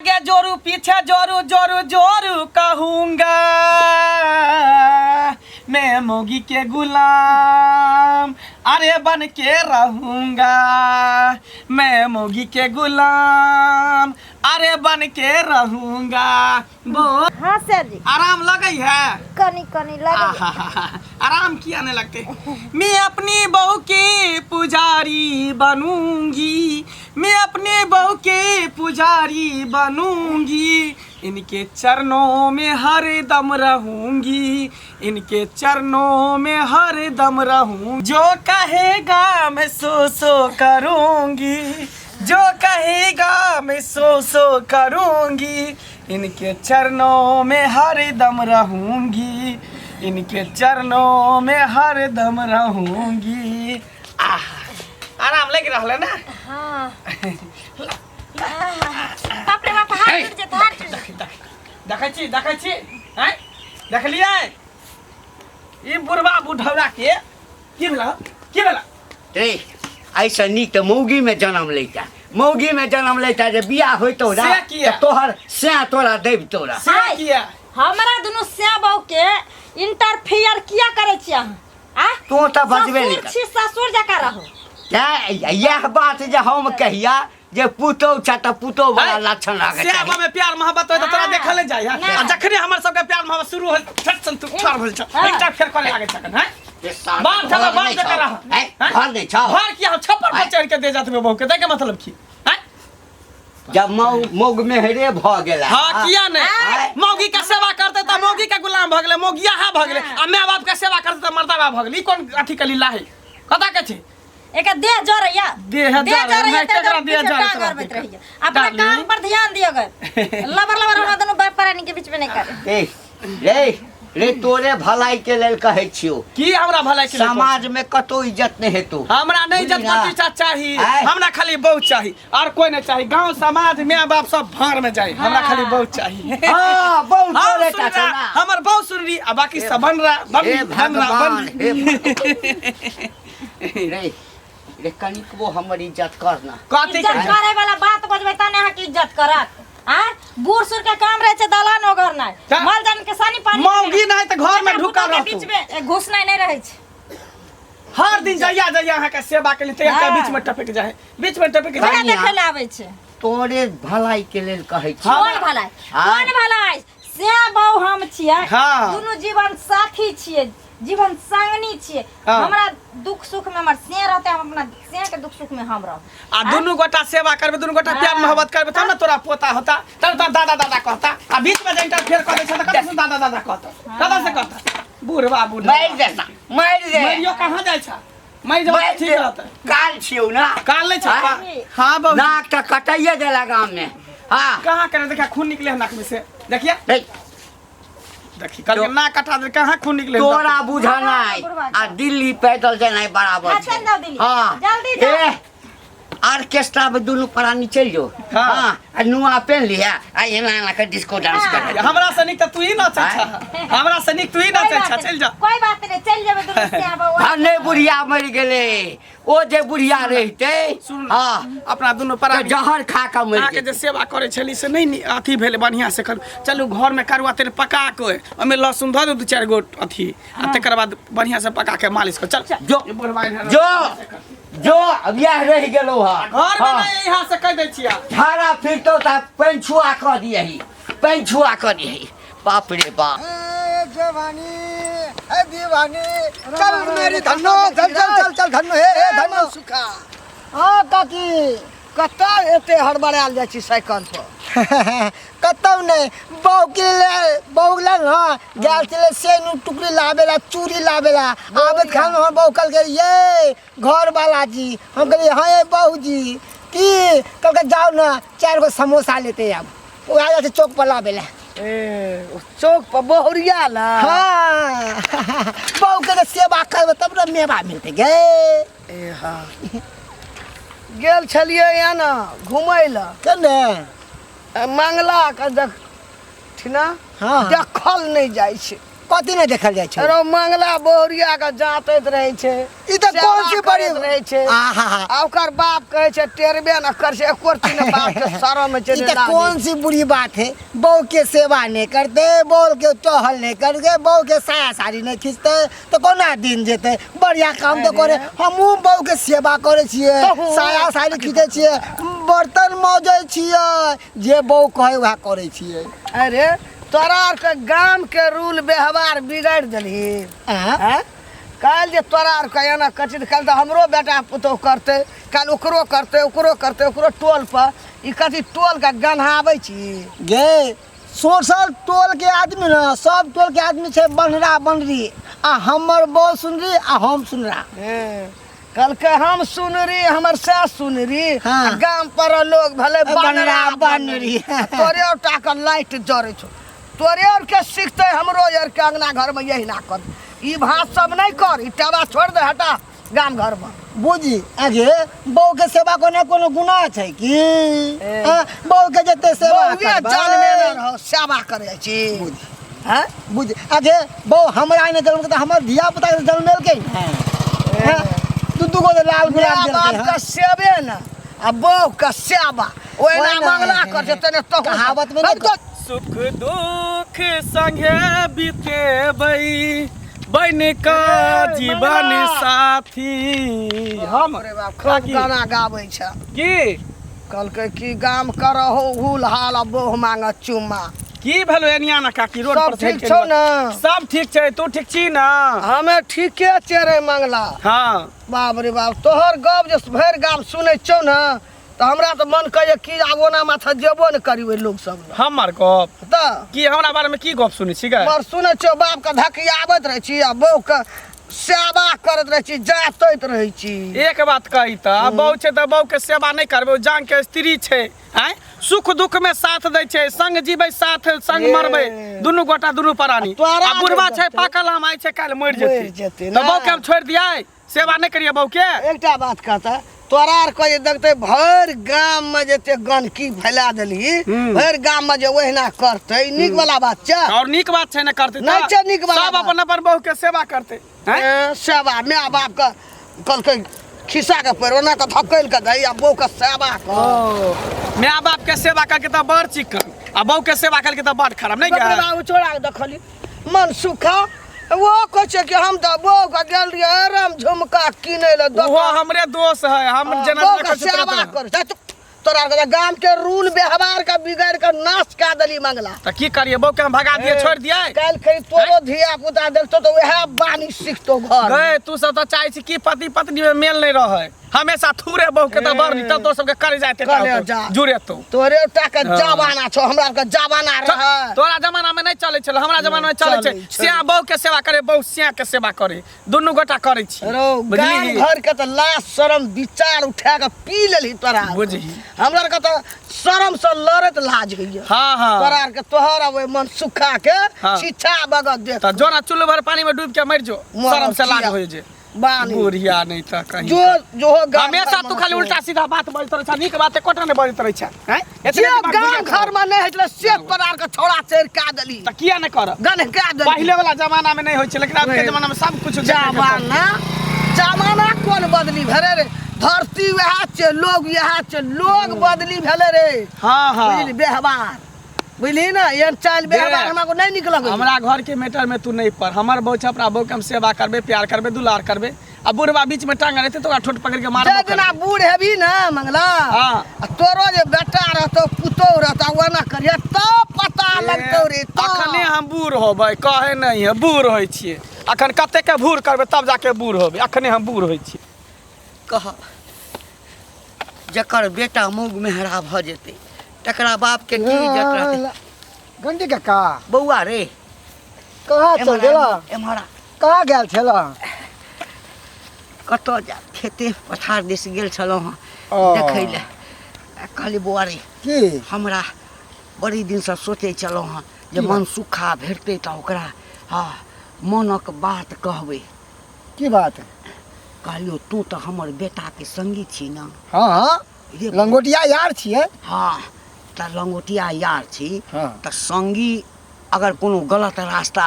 आगे जोरू पीछे जोरू जोरू जोरू कहूँगा मैं मोगी के गुलाम अरे बन के रहूँगा मैं मोगी के गुलाम अरे बन के रहूँगा। हाँ सर जी। आराम लगे है कनी कनी लगे। आराम किया नहीं लगते। मैं अपनी बहू की पुजारी बनूंगी मैं अपनी बहू की पुजारी बनूंगी इनके चरणों में हर दम रहूंगी इनके चरणों में हर दम रहूं जो कहेगा मैं सो करूंगी जो कहेगा मैं सो करूंगी इनके चरणों में हर दम रहूंगी इनके चरणों में हर दम रहूंगी। आराम लग रहा है ना। हाँ। बाप रे बाप हाथ टूट जाता हाथ। देखै छी हैं देख लिया ई बुढ़वा बुढ़ौरा के की भेला रे ऐसा नीक तो मौगी में जन्म लेता मौगी में जन्म लेता जे बियाह होइतो रा तोहर से तोरा देब तोरा से किया हमरा दुनु से बहू के इंटरफेयर किया करे छी आ तू त बजबे नहीं कर ससुर जका रहो क्या यह बात जे हम कहिया जे पुतो छ त पुतो वाला लक्षण लागे से अब में प्यार मोहब्बत होय त तोरा देखले जाय आ जखने हमर सब के प्यार मोहब्बत शुरू होल फट सन तू ठार होल छ इंटरफेयर करे लागे छकन हैं बात चला बात जका रहा घर नहीं छ घर की हम छप्पर पर चढ़ के दे जात में बहू के देखे मतलब की जब मौग में हेरे भ गेला हां किया नहीं मौगी का सेवा करते त मौगी का गुलाम भ गेले मौगिया हा भ गेले आ माय बाप का सेवा करते त मर्दाबा भ गेले ई कोन अथी कली लाहे कथा के छै एक देह जरैया देह जरैया केकरा देह जरैया अपना काम पर ध्यान दियो गर लबर हमरा दोनों बाप प्राणी के बीच में नहीं करे रे तोरे भलाई के लेल कहै छियो की हमरा भलाई के लेल समाज में कतो इज्जत नहीं हेतु हमरा नहीं इज्जत प्रतिष्ठा चाहिए हमरा खाली बहुत चाहिए और कोई नहीं चाहिए गांव समाज माय बाप सब भार में जाए हमरा खाली बहुत चाहिए। हां बहुत तोरे का छै ना हमर बहुत सुनरी आ बाकी सब बन रहा रे कनिक वो हमर इज्जत करना कथि करे वाला बात बजबै त ने की इज्जत करत आ बूढ़ सुर के काम रहे छै दलान ओगर नहीं माल जान के सानी पानी मौगी नहीं त घर में ढुका रह बीच में घुसना नहीं रहे छै हर दिन जइया अहाँ के सेवा के लिए ते बीच में टपक जाए बीच में टपक जाए देखे ले आवे छै तोरे भलाई के लेल कहै छी कोन भलाई से बहु हम छियै दुनु जीवन साथी छियै जीवन संगनी छियै हमरा दुख सुख में हमर से रहते हम अपना से के दुख सुख में हम रह आ दुनु गोटा सेवा करबे दुनु गोटा प्यार मोहब्बत करबे तब ना तोरा पोता होता तब तो दादा दादा कहता आ बीच में इंटरफेयर कर दे छ त कत दादा दादा कहता कदा से कहता बुढ़वा मार देना मार दे मरियो कहां जाय छ मर जब ठीक रहता काल छियौ ना काल ले छ हां बाबू नाक त कटाइए देला गांव में हां कहां करे देखा खून निकले नाक में से देखिए देखी कल ना कटा दे कहां खून निकले तोरा बुझा नहीं आ दिल्ली पैदल जाना बराबर हां जल्दी जा ऑर्केस्ट्रा में दोनों प्राणी चल जो हां नुआ पहन लिया आ एना के डिस्को डांस कर हमरा से निक त तू ही नाच हमरा से निक तू ही नाच चल जा कोई बात नहीं चल जेबे दोनों से आबो भाने बुढ़िया मर गेले ओ जे बुढ़िया रहते हां अपना दोनों प्राणी जहर खा के मर के जे सेवा करे छली से नहीं अथी भेले बढ़िया से कर चलू घर में करुआ तेरे पका के ओमे लहसुन ध दो 2-4 गो अथी आ तकर बाद बढ़िया से पका के मालिश कर चल जो जो अब यह रह गेलो हा घर में नहीं यहां से कह दै छिया धारा फिरतो त पंछुआ क दियही पंछुआ क दियही बाप रे बाप जवानी ए दीवानी चल मेरी धन्नो चल चल चल चल धन्नो हे धन्नो सुखा हां काकी कत्ता एते हड़बड़ाल जाइ छी साइकिल पर कत्तौ नहीं बौगले हां गेल चले सेनु टुकड़ी लावेला चूड़ी लावेला आबत खान हम बौकल के ये घर वाला जी हम कहली हां ए बहू जी की कल के जाओ ना 4 गो समोसा लेते अब वो आ जाते चौक पर लावेला चौक पर बहुरिया ला हां बहू के सेवा करबे तब न मेवा मिलते गे ए हां गेल छलिए या ना घुमै ला कने मंगला का देख ठिना देखल नहीं जाय छै कथी नहीं देखल जाय छै? अरे मंगला बोहरिया के जातैत रहे छै। ई त कौन सी बड़ी रहे छै? आहा आ ओकर बाप कहे छै टेरबे न कर छै, एको रती न बाप के शरम में ई चले त कौन सी बुरी बात है? बहू के सेवा नहीं करते, बहू के टहल नहीं करते, बहू के साया साड़ी नहीं खींचते तो कोना दिन जेते? बढ़िया काम तो करे। हमहू बहू के सेवा करे छिए, साया साड़ी खींचे छिए, बर्तन मौजे छिए, जे बहू कहे वह करे छिए। अरे तोरा आर के गांव के रूल व्यवहार बिगाड़ देलही। हां कल जे तोरा आर के एना कचित कल तो हमरो बेटा पुतौ करते, कल ओकरो करते, ओकरो करते, ओकरो टोल पर ई कथी टोल के गन्हाबै छी गे। सोशल टोल के आदमी ना, सब टोल के आदमी छे बनरा बनरी, आ हमर बहू सुनरी आ हम सुनरा। कल के हम सुनरी, हमर सास सुनरी, हाँ। गांव पर लोग भले बनरा बनरी। तोरे ओटा के लाइट जरे छो, तोरे और के सीखते हमरो यार के अंगना घर में यही ना कर। ई भात सब नहीं कर, ई टावा छोड़ दे, हटा गांव घर में। बुझी आगे बहू के सेवा कोने कोनो गुनाह छै की? बहू के जते सेवा बहुए जान में न रहो, सेवा करे छी। हैं बुझ आगे बहू हमरा ने जन्म के हमर धिया पुता के जन्म लेल के दू गो लाल गुलाब देलकै। बाप का सेवे न आ बहू का सेवा ओइना मंगला कर जते ने तो कहावत में नहीं सुख दुख संगे बीतेबै, बन का जीवन साथी। हम अरे बाप खूब गाना गाबै छ की कल के की गाम करहो हुल हाल आ बहू मांग चुम्मा। की भेलो एनिया ना काकी रोड सब पर ठीक छौ न? सब ठीक छै, तू ठीक छी ना? हमे ठीके चेरे मंगला। हाँ बाप रे बाप, तोहर गप जे भरि गाम सुनै छौ न तो हमरा तो मन कहे की आगोना माथा जेबो न करी लोग सब। हमर गप त की हमरा बारे में की गप सुनै छी गे? मर सुनै छौ बाप का धकियाबैत रहै छी आ बहू के सेवा करत रहै छी, जातैत रहै छी। एक बात कही त बहू छै त बहू के सेवा नहीं करबे, जान के स्त्री छै, हैं सुख दुख में साथ दै छै, संग जीबै साथ संग मरबै, दुनू गोटा दुनू प्राणी। तोरा आ बुढ़वा छै पाकल आम आइ छै काल मर जेतै, त बहू के हम छोड़ दियै? सेवा नहीं करिए बहू के? एकटा बात कहता तोरा आर के देखते भर गाम में जते गंदगी फैला देली, भर गाम में जे ओहिना करते, नीक वाला बात छै? और नीक बात छै न करते नहीं छै नीक वाला सब अपन अपन बहू के सेवा करते। सेवा माय बाप का कल के खिस्सा के पैर ओना त धकेल के दई आ बहू के सेवा कर। माय बाप के सेवा करके त बड़ चिकन, आ बहू के सेवा करके त बड़ खराब नहीं बकरे गे? बाबू छोड़ा के देखली मन सुखा वो कहे कि हम तो बहू का गेल रहिए राम झुमका किने ले वो हमरे दोस्त है, हम जना बहू का सेवा कर। तोरा के गांव के रूल व्यवहार का बिगाड़ के नाश का दली मंगला। त की करिए बहू के हम भगा दिए, छोड़ दिए? कल कहीं तोरो धिया पुता देखतो तो वह बानी सीखतो घर। गए तू सब तो चाहे छी कि पति पत्नी में मेल नहीं रहे, हमेशा थूरे बहू के त बरनी तब तो सबके करे जाते जुड़े तो तोरे टाके जमाना छो, हमरा के जमाना रहे। तोरा जमाना में नहीं चले छल, हमरा जमाना में चले छे। सिया बहू के सेवा करे, बहू सिया के सेवा करे, दुनू गोटा करे छी। गांव घर के त लाज शरम विचार उठा के पी लेली तोरा। बुझी हमरा के त शरम से लड़त लाज गई। हां हां तोरा के तोहर अब मन सुखा के छिछा बगत दे त जोना चुल्लू भर पानी में डूब के मर जो, शरम से लाज हो जे बानी बुढ़िया नहीं त कहीं जो जो हमेशा तू खाली उल्टा सीधा बात बोलत रह छ, नीक बात कोटा ने बोलत रह छ, हैं? जे गांव घर में नहीं होतले से तोरा के छोड़ा चेर का दली त किया न कर? गन का दली पहले वाला जमाना में नहीं होय छे, लेकिन अब के जमाना में सब कुछ जमाना जमाना कोन बदली भरे रे? धरती वह छे, लोग यहाँ छे, लोग बदली भेले रे। हां हां बुझली व्यवहार बुझली ना, ये चाल व्यवहार हमरा को नहीं निकल गई। हमरा घर के मैटर में तू नहीं पर, हमर बहू छपरा बहू के हम सेवा करबे, प्यार करबे, दुलार करबे, अब बुढ़वा बीच में टांग रहते तो ठोट पकड़ के मारबो। जेना बूढ़ हेबी ना मंगला, हां तोरो जे बेटा रहतो पुतो रहता वना करिया तो पता लगतो रे। तो अखने हम बूढ़ होबै, कहे नहीं है बूढ़ होय छिए, अखन कते के बूढ़ करबे तब जाके बूढ़ होबै, अखने हम बूढ़ होय छिए। कह जकर बेटा मुँह मेहरा भ जेते तकरा बाप के की इज्जत रहते? घंटी काका बौआ रे कहाँ चल गेला? एम्हरा कहाँ गेल छला? कतऽ जा खेते पथार दिस गेल छलहुँ हँ देखै ले। कहली बौआ रे की हमरा बड़ी दिन से सोचे छलहुँ हँ जे मन सुखा भेटतै तऽ ओकरा हाँ मनक बात कहबै। की बात? कहलियो तू तऽ हमर बेटा के संगी छी ना। हाँ हाँ लंगोटिया यार छिए। हाँ तऽ लंगोटिया यार छी हाँ। तऽ संगी अगर कोनो गलत रास्ता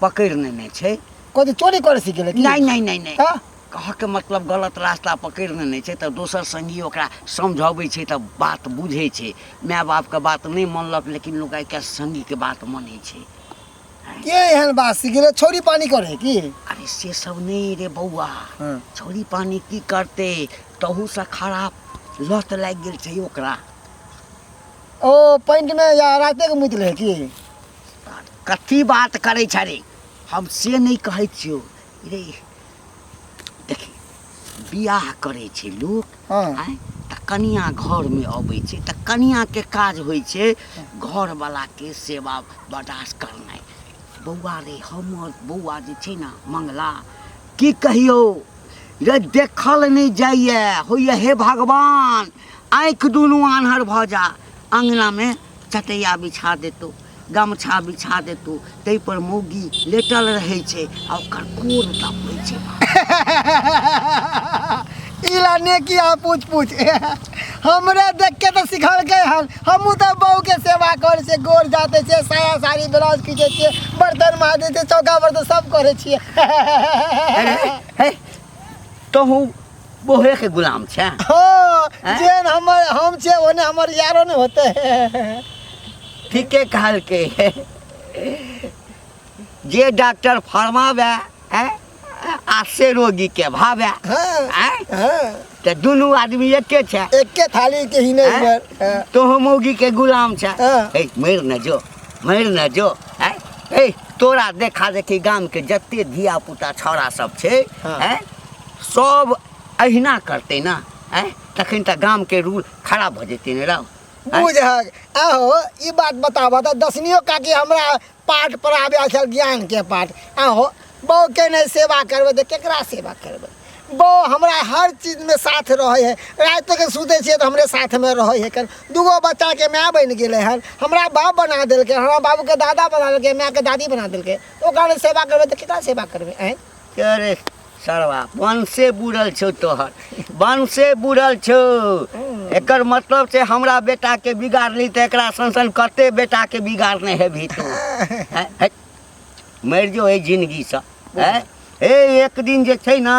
पकड़ लेने छै। कोई चोरी करे सीख गेले की? नहीं हाँ? कह के मतलब गलत रास्ता पकड़ लेने छै तो दोसर संगी ओकरा समझाबै छै तो बात बुझे छै। माय बाप के बात नहीं मानलक लेकिन लोग आइ के संगी के बात माने छै। के एहन बात सीख गेले छोरी पानी करे की? अरे से सब नहीं रे बउआ, हाँ। छोरी पानी की करते तहू से खराब लत लाग गेल छै ओकरा। ओ पैंट में या राते के मुत ले की? कथी बात करे छ रे, हम से नहीं कहै छियो रे। देखी बियाह करे छै लोग, हाँ। त कनिया घर में अबै छै त कनिया के काज होइ छै घर वाला के सेवा बर्दाश्त करनाइ। बौआ रे हमर बौआ जे छै ना मंगला, की कहियो रे देखल नहीं जाइए, होइए हे भगवान आँख दुनू आन्हर भ जा। अंगना में चटैया बिछा देतो, गमछा बिछा देतो, तै पर मौगी लेटल रहे छै आ ओकर कोर दबै छै। इला ने किया पूछ पूछ हमरे देख के तो सिखल के हन। हमू तो बहू के सेवा करे छे, गोर जाते छे, साया साड़ी ब्लाउज खींचे छे, बर्तन माजे छे, चौका बर्तन सब करे छे। हे तो हूँ बोहे के गुलाम छे। हाँ, जेन हम छे ओने हमर यारो ने होते। ठीके कहल के जे डॉक्टर फरमावे आ से रोगी के भावे। हाँ। तो दोनों आदमी एके छे, एके थाली के ही नहीं हाँ। तो हम मौगी के गुलाम छे। हाँ। मर न जो तोरा देखा देखी गाम के जत्ते धिया पुता छौड़ा सब छे हाँ। सब अहिना करते ना तखन त गाम के रूल खराब भ जेते ने राव। बुझक आहो ई बात बताबा त दसनियो काकी हमरा पाठ पढ़ाबे छल ज्ञान के पाठ। आहो बहू के नहीं सेवा करबे त केकरा सेवा करबे? बहू हमरा हर चीज में साथ रहे है, रात के सुते छे त हमरे साथ में रहे है। कर दूगो बच्चा के माँ बन गेले हन, हमरा बाप बना देलके, हमरा बाबू के दादा बना देलके, माँ के दादी बना देलके। ओकरा सेवा करबे त केकरा सेवा करबे? अरे सरवा वंशे बुड़ल छो, तोहर वंशे बुड़ल छो। एकर मतलब से हमरा बेटा के बिगाड़ली त एकरा संसन कते बेटा के बिगाड़ने है भी तू। मर जो है जिंदगी से। एक दिन जे छै ना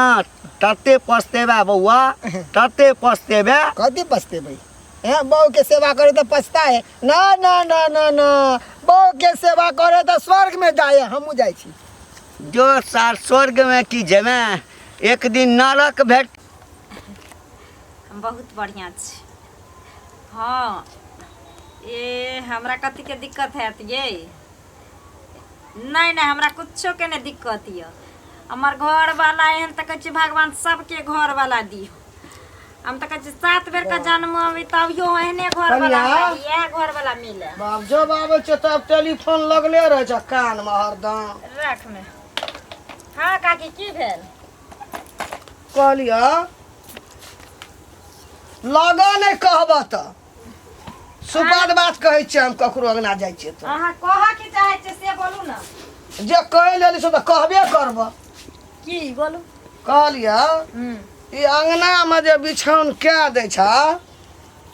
तते पछतेबा बउआ, तते पछतेबा। कथी पछतेबे? बहू के सेवा करे तो पछता है ना ना ना ना ना। बहू के सेवा करे तो स्वर्ग में जाए, हमू जाय छी। जो सार स्वर्ग में की जमे एक दिन नरक भेट। बहुत बढ़िया छी। हाँ ये हमरा कथी के दिक्कत है ये? नहीं हमरा कुछो के नहीं दिक्कत है। हमार घर वाला एहन तक कहै भगवान सबके घर वाला दी। हम तक 7 बेर का जन्म अभी तभियो एहने घर वाला ये घर वाला मिले। बाप जब आवे छ तब टेलीफोन लगले रहे छ कान में हरदम। रख में। हाँ काकी की भेल? कहलिया लगा नहीं कहबा त सुपाद बात कहै छी हम ककरो अंगना जाइ छी त। अहाँ कह के चाहे छी से बोलू ना। जे कह लेली से त कहबे करब। की बोलू? कहलिया ई अंगना में जे बिछौन के दै छ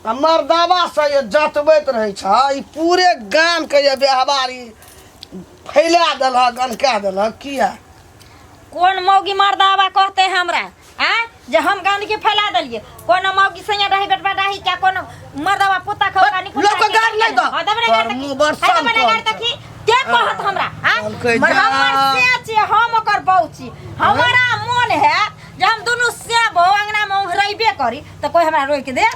मर्दावा से ये जतबैत रहे छ, ई पूरे गाम के ये बेहबारी फैला देलक, गनका देलक। किया कौन मौगी मर्दावा कहते हमरा? जे हम गंदगी फैला देलिए? कौन मौगी सैया रही बेटवा रही क्या? कौन मर्दावा पुता खौका निकल लोग को गाड़ नहीं दो। हां दबरे गाड़ तकी, दबरे गाड़ तकी के कहत हमरा? हमर से छी, हम ओकर बहू छी। हमारा मन है जे हम दोनों से बहू अंगना में रहबे करी त कोई हमरा रोक दे?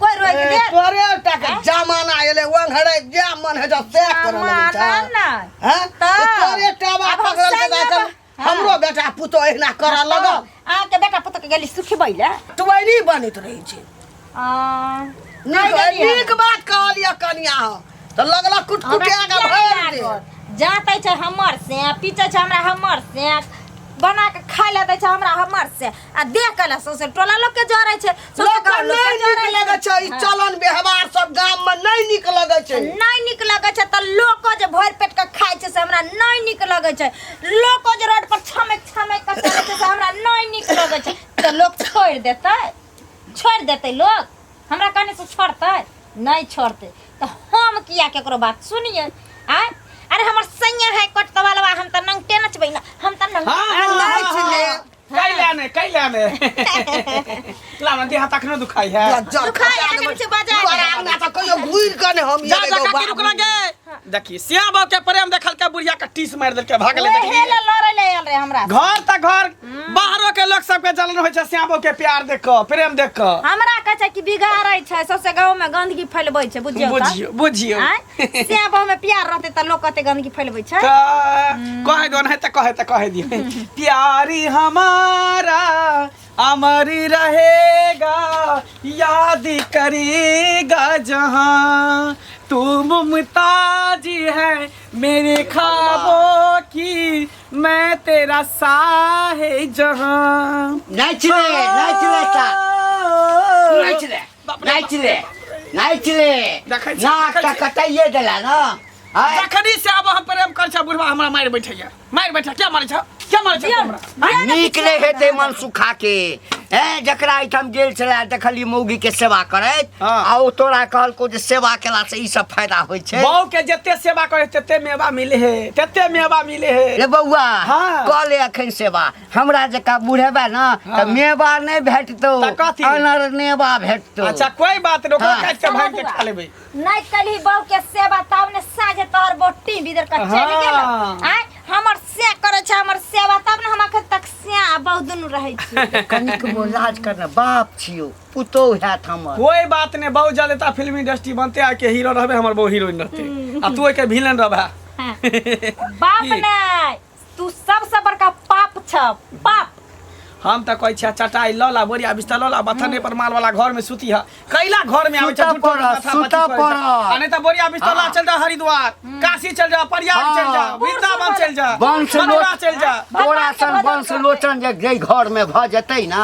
कोई रोक दे? तोरे टाके जमाना एले वंघड़े जे मन है जब से कर ले छ। हैं तोरे टावा पकड़ल के दाखल हमरो बेटा पुतो एहना करा लगा। के बेटा पुतो के गेली सुखी बैले तुवैनी बनित रही छी। नहीं नीक बात कहलिया कनिया हो त लगला कुटकुटिया का भर दे। जाते छ हमर से पीछे छ हमरा हमर से बना के खा लेते छ हमरा हमर से आ देख के सोसे टोला लोग के जरे छ लोग नहीं नीक लगे छ। ई चलन व्यवहार सब गाम में नहीं नीक लगे छ। नहीं नीक लगे छ त लोग जे भर पेट के खाय छ से हमरा नहीं नीक लगे छ। लोग जे रोड पर छमक छमक के चले छ से हमरा नहीं नीक लगे छ। त लोग छोड़ देते लोग हमरा कहने से छोड़ते? नहीं छोड़ते। तो हम किया केकरो बात सुनिए? अरे हमर सैया है कटवालवा हम त नंगटे नचबै ना हम त नंग कैले ने लाना देह तक न दुखाई है दुखाई है कि बाजा ना तो कहियो घुर के ने हम जा जा काकी रुक लगे देखी श्याम बाबू के प्रेम देखल के बुढ़िया के टीस मार देल के भागले देखी हेले लड़े ले आल रे हमरा घर त घर बाहरों के लोग सब के जलन होय छै श्याम बाबू के प्यार देख के प्रेम देख के हमरा कहे छै कि बिगाड़ै छै सबसे गांव में गंदगी फैलबै छै बुझियो श्याम बाबू में प्यार रहते त लोग कते गंदगी फैलबै छै कहे दो नहीं त कहे दियो प्यारी हमारा अमर रहेगा याद करेगा जहां तू मुमताज है मेरे ख्वाबों की मैं तेरा साहे जहां नाच रे ना कटाइए देला ना जखनी से अब हम प्रेम कर छ बुढ़वा हमरा मार बैठे क्या मारे छ हमरा निकले हेते मन सुखा के जकरा आइटम गेल छला देखली मौगी के सेवा करैत आ ओ तोरा कहल को जे सेवा केला से ई सब फायदा होय छै बहू के जत्ते सेवा करे तत्ते मेवा मिले है रे बौआ कऽ ले अखन सेवा हमरा जका बुढ़ेबा ना त मेवा नै भेटतो अनर नेवा भेटतो अच्छा कोई बात नै ओकरा काट के भाग के खा लेबै नै कली बहू के सेवा तब ने साजे तोर बोटी बिदर का चल गेल आय हमर से करे छै हमर सेवा तब ने हम अखन तक से बहुत दुनु रहै छी कनिक मोलाज करना बाप छियो पुतो हैत हमर कोई बात नै बहुत जल्दी फिल्म इंडस्ट्री बनते आ के हीरो रहबे हमर बहु हीरोइन रहते आ तू के विलेन रहबे बाप नै तू सबसे बड़का पाप छ पाप हम त कहै छै चटाई लला बोरिया बिस्तर लला बथने पर माल वाला घर में सुती है कैला घर में आवे छै सुता पर अने त बोरिया बिस्तर ला चल जा हरिद्वार काशी चल जा प्रयाग चल जा वृंदावन चल जा मथुरा चल जा तोरा सन वंश लोचन जे घर में भ जतै ना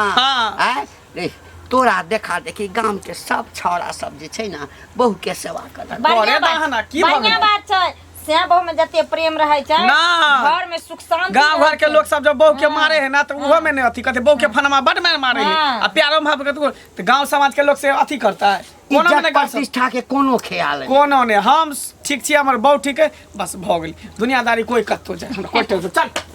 रे तोरा देखा देखी गांव के सब छौड़ा सब जे छै ना बहु के सेवा करत करे दाहना की बढ़िया बात छै से बहु में जते प्रेम रहै छै घर में सुख शांति गांव घर के लोग सब जब बहु के मारे है ना तो उहो में ने अथी कहते बहु के फनमा बड मारे है आ प्यारो में भाव के गांव समाज के लोग से अथी करता है कोनो ने प्रतिष्ठा के कोनो ख्याल है कोनो ने हम ठीक छी हमर बहु ठीक है बस भ गेल दुनियादारी कोई कत्तो जाय हमरा कोई चल